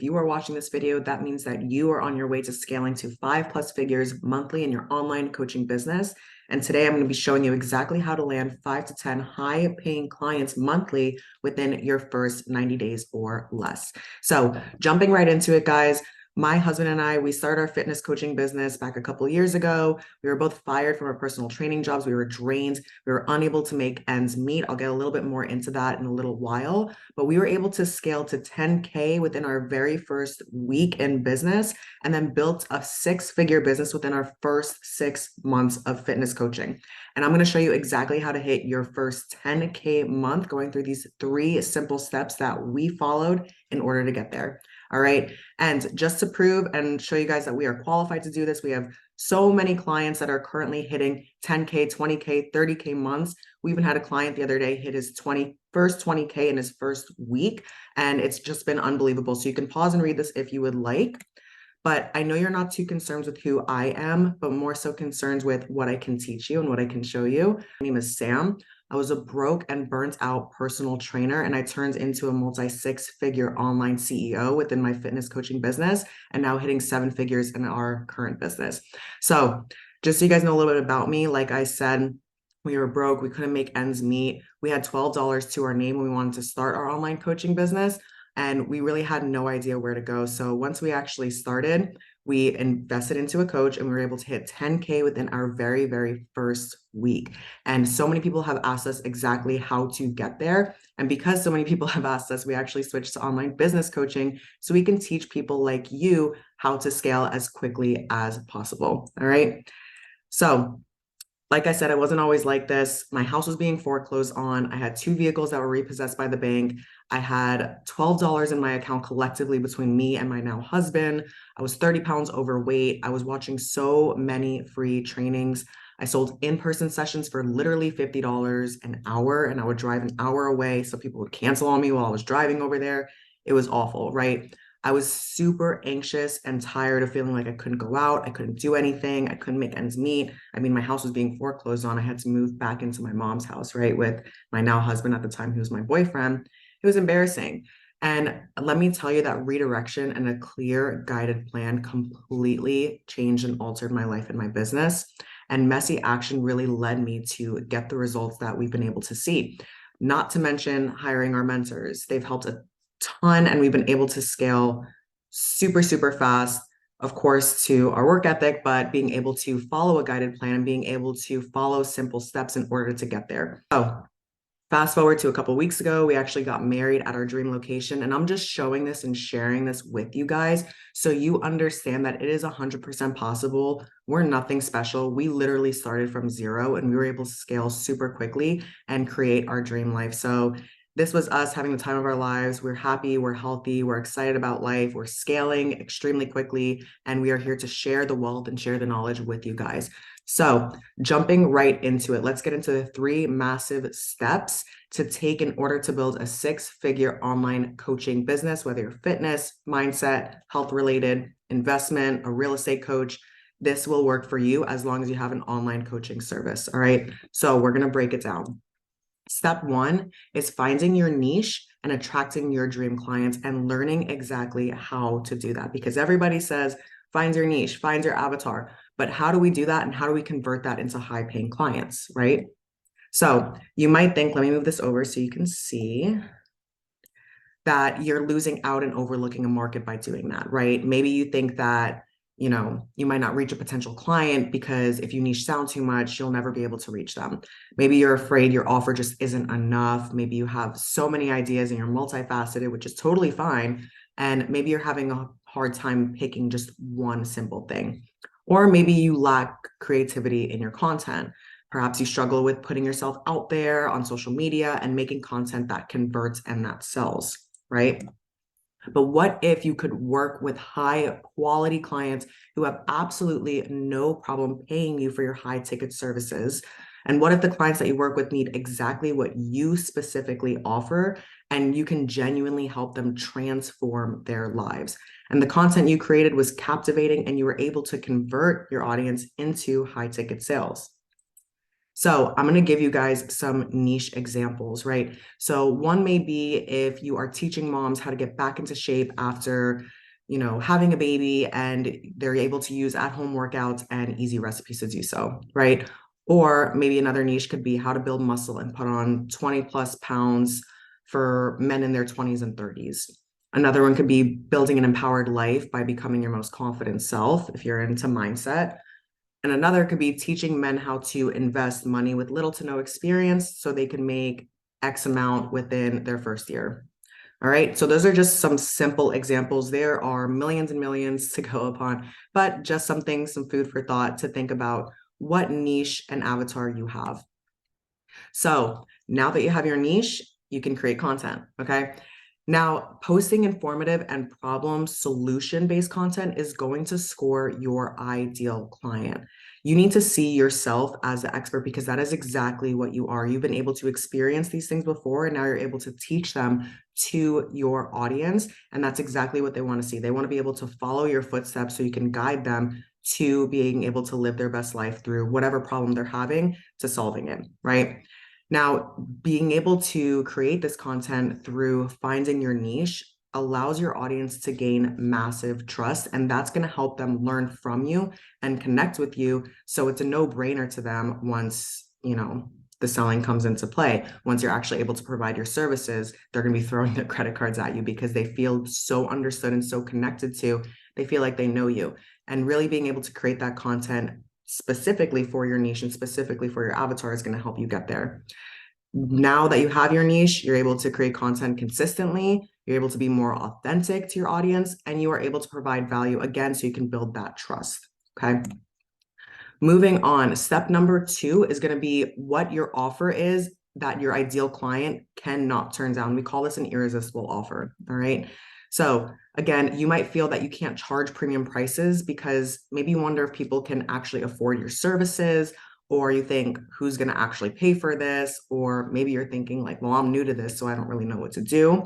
if you are watching this video, that means that you are on your way to scaling to 5+ figures monthly in your online coaching business. And today I'm going to be showing you exactly how to land 5 to 10 high paying clients monthly within your first 90 days or less. So jumping right into it, guys. My husband and I, we started our fitness coaching business back a couple of years ago. We were both fired from our personal training jobs. We were drained. We were unable to make ends meet. I'll get a little bit more into that in a little while, but we were able to scale to 10K within our very first week in business, and then built a 6-figure business within our first 6 months of fitness coaching. And I'm going to show you exactly how to hit your first 10K month, going through these 3 simple steps that we followed in order to get there. All right. And just to prove and show you guys that we are qualified to do this, we have so many clients that are currently hitting 10K, 20K, 30K months. We even had a client the other day hit his first 20K in his first week, and it's just been unbelievable. So you can pause and read this if you would like. But I know you're not too concerned with who I am, but more so concerned with what I can teach you and what I can show you. My name is Sam. I was a broke and burnt out personal trainer, and I turned into a multi-6-figure online CEO within my fitness coaching business, and now hitting 7 figures in our current business. So just so you guys know a little bit about me, like I said, we were broke. We couldn't make ends meet. We had $12 to our name when we wanted to start our online coaching business, and we really had no idea where to go. So once we actually started, we invested into a coach, and we were able to hit 10K within our very, very first week. And so many people have asked us exactly how to get there. And because so many people have asked us, we actually switched to online business coaching so we can teach people like you how to scale as quickly as possible. All right. So like I said, I wasn't always like this. My house was being foreclosed on. I had 2 vehicles that were repossessed by the bank. I had $12 in my account collectively between me and my now husband. I was 30 pounds overweight. I was watching so many free trainings. I sold in-person sessions for literally $50 an hour, and I would drive an hour away so people would cancel on me while I was driving over there. It was awful, right? I was super anxious and tired of feeling like I couldn't go out. I couldn't do anything. I couldn't make ends meet. I mean, my house was being foreclosed on. I had to move back into my mom's house, right? With my now husband at the time, who was my boyfriend. It was embarrassing. And let me tell you that redirection and a clear guided plan completely changed and altered my life and my business. And messy action really led me to get the results that we've been able to see. Not to mention hiring our mentors. They've helped a ton, and we've been able to scale super, super fast, of course, to our work ethic, but being able to follow a guided plan and being able to follow simple steps in order to get there. So fast forward to a couple of weeks ago, we actually got married at our dream location, and I'm just showing this and sharing this with you guys so you understand that it is 100% possible. We're nothing special. We literally started from zero, and we were able to scale super quickly and create our dream life. So this was us having the time of our lives. We're happy, we're healthy, we're excited about life, we're scaling extremely quickly, and we are here to share the wealth and share the knowledge with you guys. So jumping right into it, let's get into the 3 massive steps to take in order to build a 6-figure online coaching business, whether you're fitness, mindset, health related, investment, a real estate coach. This will work for you as long as you have an online coaching service. All right. So we're going to break it down. Step 1 is finding your niche and attracting your dream clients and learning exactly how to do that, because everybody says, find your niche, find your avatar. But how do we do that? And how do we convert that into high paying clients, right? So you might think, let me move this over so you can see that you're losing out and overlooking a market by doing that, right? Maybe you think that you might not reach a potential client because if you niche down too much, you'll never be able to reach them. Maybe you're afraid your offer just isn't enough. Maybe you have so many ideas and you're multifaceted, which is totally fine. And maybe you're having a hard time picking just one simple thing. Or maybe you lack creativity in your content. Perhaps you struggle with putting yourself out there on social media and making content that converts and that sells, right? But what if you could work with high quality clients who have absolutely no problem paying you for your high ticket services? And what if the clients that you work with need exactly what you specifically offer, and you can genuinely help them transform their lives? And the content you created was captivating, and you were able to convert your audience into high ticket sales. So I'm going to give you guys some niche examples, right? So one may be if you are teaching moms how to get back into shape after, having a baby, and they're able to use at-home workouts and easy recipes to do so, right? Or maybe another niche could be how to build muscle and put on 20 plus pounds for men in their 20s and 30s. Another one could be building an empowered life by becoming your most confident self if you're into mindset. And another could be teaching men how to invest money with little to no experience so they can make X amount within their first year. All right, so those are just some simple examples. There are millions and millions to go upon, but just some food for thought to think about what niche and avatar you have. So now that you have your niche, you can create content, okay? Now, posting informative and problem solution based content is going to score your ideal client. You need to see yourself as the expert because that is exactly what you are. You've been able to experience these things before, and now you're able to teach them to your audience. And that's exactly what they want to see. They want to be able to follow your footsteps so you can guide them to being able to live their best life through whatever problem they're having to solving it, right? Now, being able to create this content through finding your niche allows your audience to gain massive trust, and that's going to help them learn from you and connect with you. So it's a no-brainer to them once, the selling comes into play. Once you're actually able to provide your services, they're going to be throwing their credit cards at you because they feel so understood and so connected to, they feel like they know you. And really being able to create that content specifically for your niche and specifically for your avatar is going to help you get there. Now that you have your niche, you're able to create content consistently, you're able to be more authentic to your audience, and you are able to provide value again so you can build that trust. Okay. Moving on, step number 2 is going to be what your offer is that your ideal client cannot turn down. We call this an irresistible offer. All right. So again, you might feel that you can't charge premium prices because maybe you wonder if people can actually afford your services, or you think who's going to actually pay for this, or maybe you're thinking like, well, I'm new to this, so I don't really know what to do.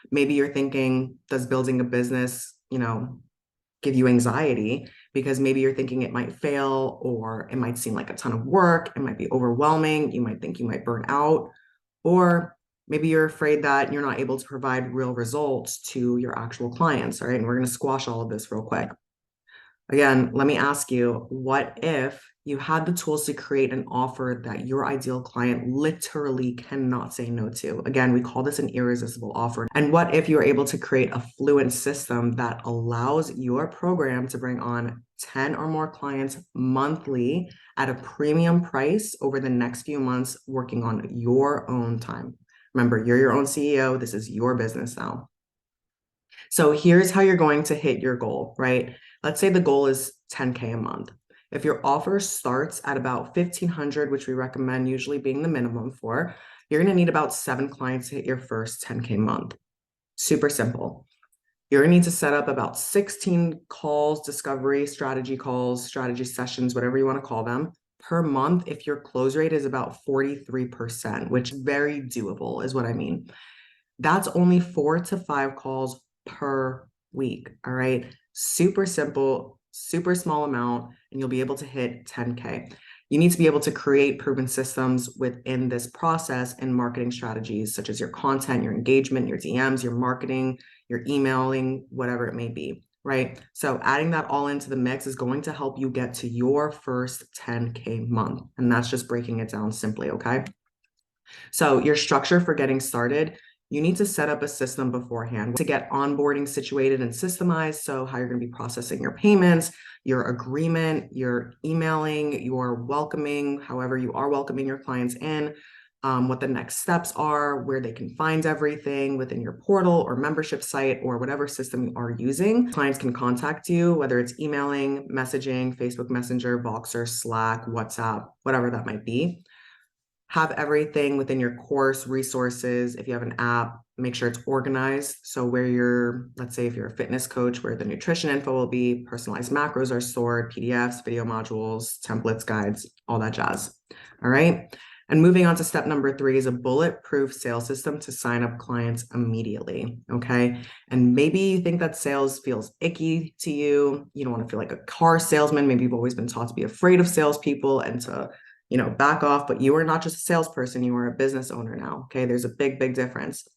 Maybe you're thinking, does building a business, give you anxiety? Because maybe you're thinking it might fail, or it might seem like a ton of work, it might be overwhelming, you might think you might burn out, or maybe you're afraid that you're not able to provide real results to your actual clients. All right, and we're going to squash all of this real quick. Again, let me ask you, what if you had the tools to create an offer that your ideal client literally cannot say no to? Again, we call this an irresistible offer. And what if you're able to create a fluent system that allows your program to bring on 10 or more clients monthly at a premium price over the next few months, working on your own time? Remember, you're your own CEO. This is your business now. So here's how you're going to hit your goal, right? Let's say the goal is 10K a month. If your offer starts at about 1,500, which we recommend usually being the minimum for, you're going to need about 7 clients to hit your first 10K month. Super simple. You're going to need to set up about 16 calls, discovery, strategy calls, strategy sessions, whatever you want to call them, per month if your close rate is about 43%, which is very doable is what I mean. That's only 4 to 5 calls per week. All right. Super simple, super small amount, and you'll be able to hit 10K. You need to be able to create proven systems within this process and marketing strategies, such as your content, your engagement, your DMs, your marketing, your emailing, whatever it may be. Right. So adding that all into the mix is going to help you get to your first 10K month. And that's just breaking it down simply. Okay. So your structure for getting started, you need to set up a system beforehand to get onboarding situated and systemized. So how you're going to be processing your payments, your agreement, your emailing, your welcoming, however you are welcoming your clients in, what the next steps are, where they can find everything within your portal or membership site or whatever system you are using. Clients can contact you, whether it's emailing, messaging, Facebook Messenger, Voxer, Slack, WhatsApp, whatever that might be. Have everything within your course resources. If you have an app, make sure it's organized. So where let's say if you're a fitness coach, where the nutrition info will be, personalized macros are stored, PDFs, video modules, templates, guides, all that jazz. All right. And moving on to step number 3 is a bulletproof sales system to sign up clients immediately. Okay. And maybe you think that sales feels icky to you. You don't want to feel like a car salesman. Maybe you've always been taught to be afraid of salespeople and to back off, but you are not just a salesperson, you are a business owner now. Okay. There's a big, big difference.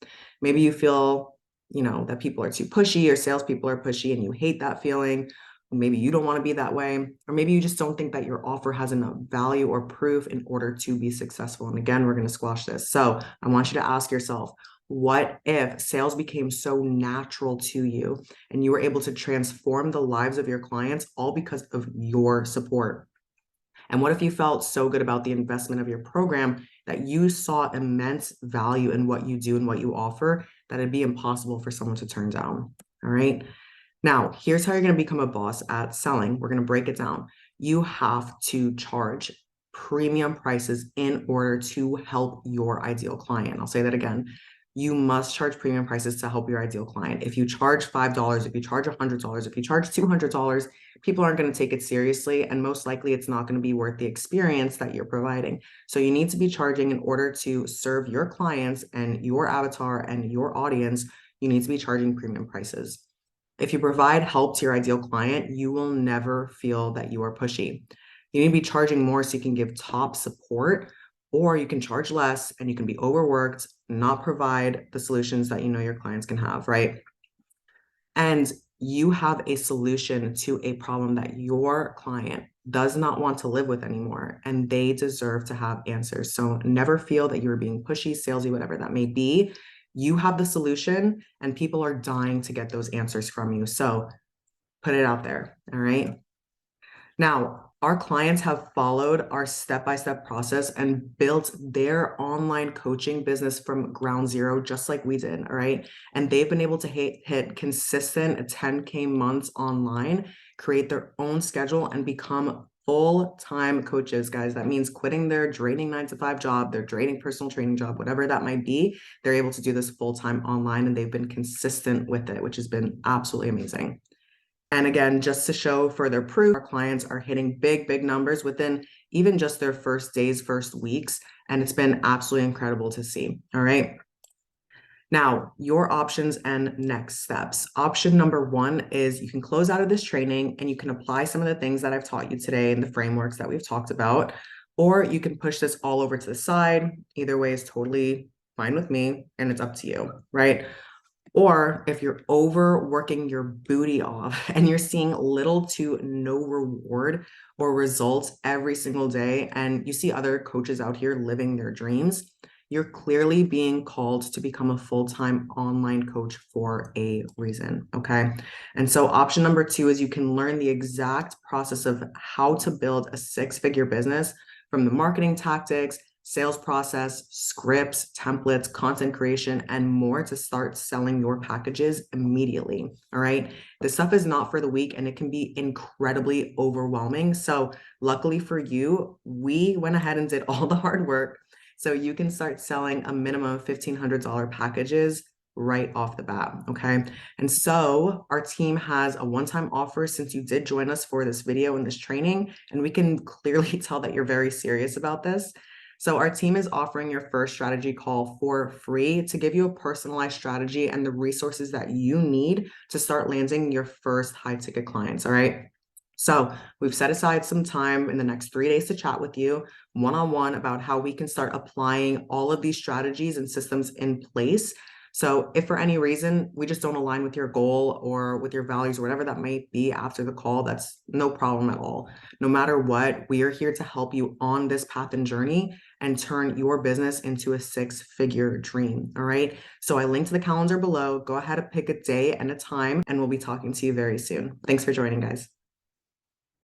Maybe you feel, that people are too pushy or salespeople are pushy and you hate that feeling. Maybe you don't want to be that way, or maybe you just don't think that your offer has enough value or proof in order to be successful. And again, we're going to squash this. So I want you to ask yourself, what if sales became so natural to you and you were able to transform the lives of your clients all because of your support? And what if you felt so good about the investment of your program that you saw immense value in what you do and what you offer that it'd be impossible for someone to turn down? All right. Now, here's how you're going to become a boss at selling. We're going to break it down. You have to charge premium prices in order to help your ideal client. I'll say that again. You must charge premium prices to help your ideal client. If you charge $5, if you charge $100, if you charge $200, people aren't going to take it seriously. And most likely it's not going to be worth the experience that you're providing. So you need to be charging in order to serve your clients and your avatar and your audience. You need to be charging premium prices. If you provide help to your ideal client, you will never feel that you are pushy. You need to be charging more so you can give top support, or you can charge less and you can be overworked, not provide the solutions that your clients can have, right? And you have a solution to a problem that your client does not want to live with anymore, and they deserve to have answers. So never feel that you're being pushy, salesy, whatever that may be. You have the solution and people are dying to get those answers from you. So put it out there. All right. Now, our clients have followed our step-by-step process and built their online coaching business from ground zero, just like we did. All right. And they've been able to hit consistent 10K months online, create their own schedule, and become full-time coaches, guys. That means quitting their draining 9-to-5 job, their draining personal training job, whatever that might be. They're able to do this full-time online and they've been consistent with it, which has been absolutely amazing. And again, just to show further proof, our clients are hitting big, big numbers within even just their first days, first weeks. And it's been absolutely incredible to see. All right. Now, your options and next steps. Option number one is you can close out of this training and you can apply some of the things that I've taught you today and the frameworks that we've talked about, or you can push this all over to the side. Either way is totally fine with me and it's up to you, right? Or if you're overworking your booty off and you're seeing little to no reward or results every single day, and you see other coaches out here living their dreams, you're clearly being called to become a full-time online coach for a reason, okay? And so option number two is you can learn the exact process of how to build a six-figure business, from the marketing tactics, sales process, scripts, templates, content creation, and more to start selling your packages immediately. All right. This stuff is not for the weak and it can be incredibly overwhelming. So luckily for you, we went ahead and did all the hard work. So you can start selling a minimum of $1,500 packages right off the bat. Okay. And so our team has a one-time offer since you did join us for this video and this training, and we can clearly tell that you're very serious about this. So our team is offering your first strategy call for free to give you a personalized strategy and the resources that you need to start landing your first high ticket clients. All right. So we've set aside some time in the next 3 days to chat with you one-on-one about how we can start applying all of these strategies and systems in place. So if for any reason we just don't align with your goal or with your values or whatever that might be after the call, that's no problem at all. No matter what, we are here to help you on this path and journey and turn your business into a six-figure dream. All right. So I linked the calendar below. Go ahead and pick a day and a time, and we'll be talking to you very soon. Thanks for joining, guys.